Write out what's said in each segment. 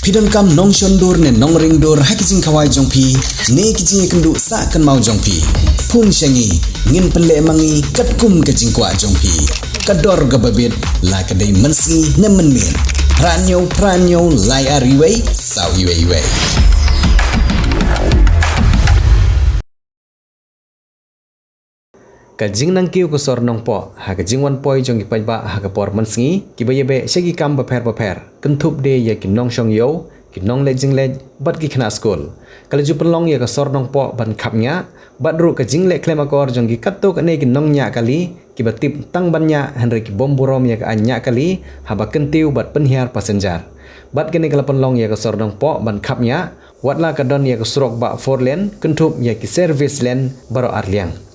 Pidon kam nong shondur ne nong ringdur hakijing kawai jongpi ne kijing kendu sa kan mau jongpi pun syangi ngin penle mangi katkum kajing kwa jongpi kador gababit la kadai mensi ne menmin pranyo lai ariwei sau iwei kajing nang kiu ko sor nong po ha kajing wan poi jong ipai ba ha ka por mansingi ki ba yebe shagi kam ba pher kentup de ya ki nong shong yo ki nong lejing lej bat ki khna school kala ju pelong ya ka sor nong po ban khapnya bat ru kajing le klem akor jong ki katto ka ne ki nong nya kali ki ba tip tang ban nya henry ki bom burom ya ka anya kali ha ba kentiu bat penhiar passenger bat kene kala pelong ya ka sor nong po ban khapnya watla ka don ya ka surok ba 4 lane kentup ya ki service lane baro arliang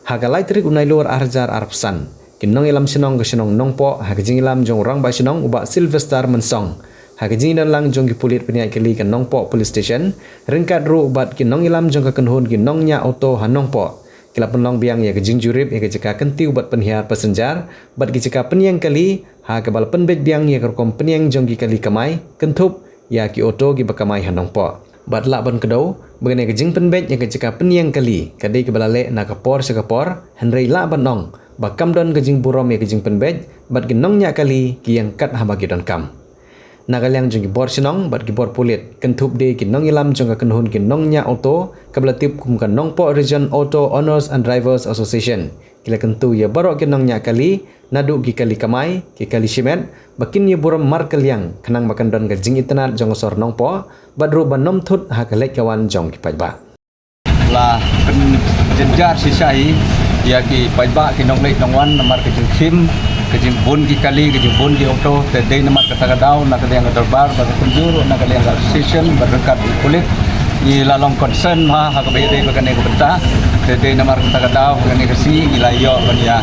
haga laitrik unai luar arjar arpsan kinong ilam sinong kesinong nongpo haga jingilam jong rang ba sinong uba Silvestar mensong haga jingilan lang jong kipulit peniai kali ke nongpo police station ringkat ru ubat kinong ilam jong kekenhun kinong nya auto hanongpo kila penlong biang ya kejing jurip ya kejika kenti ubat penhiar pesenjar bat kejika peniang kali haga bal penbet biang ya kerkom peniang jong kali kamai kentup ya ki auto ki bakamai hanongpo bat la ban kedau begane kejing penbet yang kejika peniang kali kadai ke balale na kapor sekapor henry la ban nong bakam don kejing burom ya kejing penbet bat ginong nya kali ki yang kat ha bagi don kam nagaliang jong bor sinong bat bor pulit kentup de kinong ilam jong kenhun kinong nya auto kablatip kum kan nongpo region auto owners and drivers association kila kentu ya barok kinong nya kali nadu ki kali kamai ki kali simet bakin ye buram markel yang kenang makan don kejing internet jong sor nongpo badru banom thut ha kalek kawan jong ki pajba là jenjar sisai ya ki pajba ki nong lek nongwan namar ke kim ke jing bun ki kali ke jing bun ki auto te de namar kata kadau na kalian darbar ba kunjur na kalian association berdekat kulit ni lalong concern ha ha ke bede ba kane ko benta te de namar kata kadau kane ke si ila yo ban ya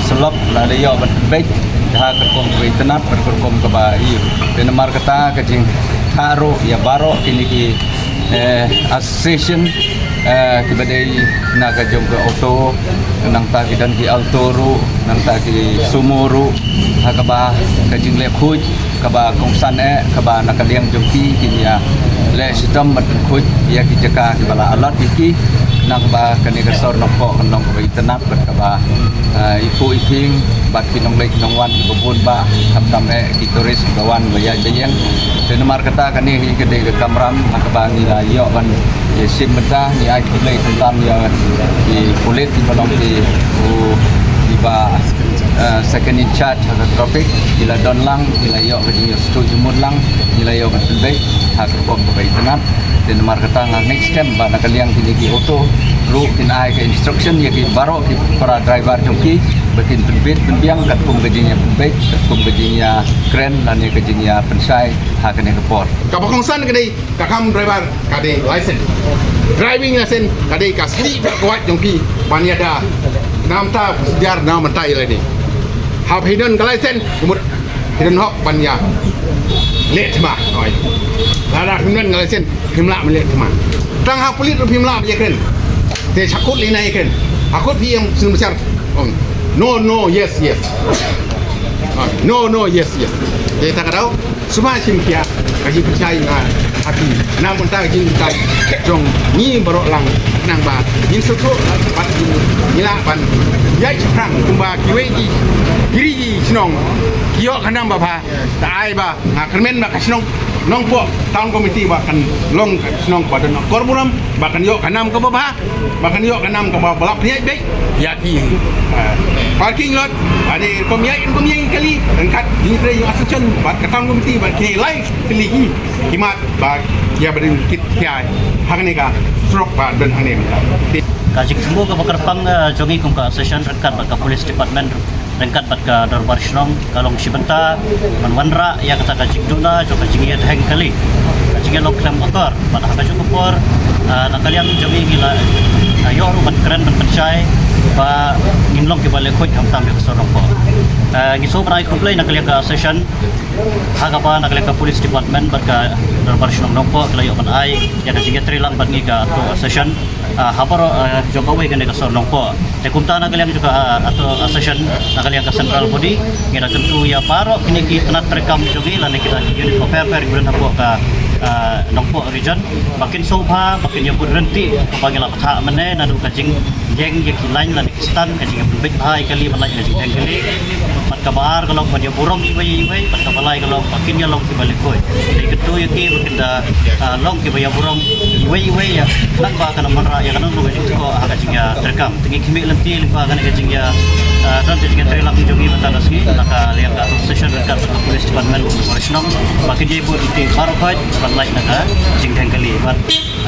selop la de yo ban baik ha ke kom ke tenap berkom ke ba i te namar kata ke jing taro ya baro ini ki association kibadai naga jong ke auto nang ta ki dan ki autoru nang ta ki sumuru hakaba kajing le khuj kaba kongsan kaba nakaliang jong ki ya le sistem mat khuj ya ki jaka ki bala alat ki nang ba kani ka sor nokko nong ka itanap kaba ipu iking bat ki nong lek nong wan ki bubun ba tam ki turis gawan baya jayang tenemar kata kani ki de kamram hakaba ni la yo ban ye sim meta ni ai kulai tentang ya di kulit di balong di ba second in charge of traffic ila don lang ila yo di studio mun lang ila yo baik hak kom ke tenap dan mar kata next time ba nakaliang tinigi auto ru kin ai ke instruction ya ki baro ki para driver jongki bakin penbit penbiang kat kum gajinya baik kat kum gajinya keren dan ya gajinya pensai hak ne ke port kapakongsan kadai kakam driver kadai license driving license kadai kasli kuat jongki baniada nam ta sejar nam mentai lagi hab hidden license kemudian hidden hok banya let ma oi ada hidden license himla melet ma tang hak polis himla ya kan te chakut linai kan akut pi yang sun besar no yes no yes te tak tahu semua simkia kaji percaya ngan hati nam mentai jin tai jong ni barok lang nang ba yin suku pat nila pan yai prang kumba kiwe ji kiri sinong kio kanam ba pha tai ba ngakermen ba kasinong nong po town committee ba kan long sinong pa don korburam ba kan yo kanam ka ba ba kan yo kanam ka ba balap ni baik ya ki parking lot ada komiyai kali angkat ini tre yo association ba ka town committee ba ke live kali ki kimat ba ya badin kit kiai hangni ka strok ba dan hangni kajik semua ke bakarpang jongi kum ka association rekat ka police department rengkat bat ka darbar shnong kalong sibenta manwanra ya kata kajik duna jo kajik ya hang kali kajik lo klam motor bat ha kajik por nakaliam jongi gila ayo ru bat keren bat pensai ba nginlong ki balik khoi ham tam ke sorong po giso brai komplain nak lihat session haga ba nak lihat police department berka darbar shnong nong po kelayo ban ai ya ka jinga trilang ban ngi ka session habaro jokowi kan ka sorong po te kumta nak lihat juga atau session nak lihat ka central body ngira tentu ya paro kini ki tenat rekam jogi lan kita unit per bulan hapo ka nongpo region makin sobha makin yang berhenti bagi lah patah mana nadu kajing jeng yang lain lah di Pakistan kajing yang berbeda hai kali balai kajing jeng kali pat kabar kalau pada burung ibai pat kabalai kalau makin ya long kibalik koi dari ketu yang ki makin dah long kibaya burung ibai ya nak ba kana manra ya kana lu kajing ko kajing ya terekam tinggi kimi lenti lipa kana kajing ya dan kajing terelak jogi mata nasi naka liang atau session dekat police department Marisnong makin dia pun di Kharkot like naga jing kali but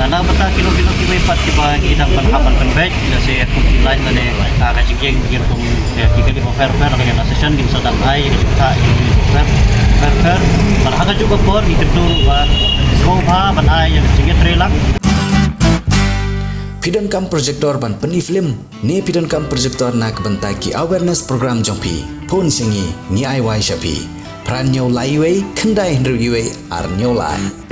na bata kilo-kilo kibai pat kiba idang panhapan penbet ila se kunti line lane ka jing tum kikali fair na session din sadang ai kita fair marhaga juga por iketur ba sobha ban ai yang jing trelang Pidon kam projector ban peni film ne pidon kam projector nak bentai ki awareness program jompi pon singi ni ai wai shapi pran nyau lai wei kendai hendru ar nyau lai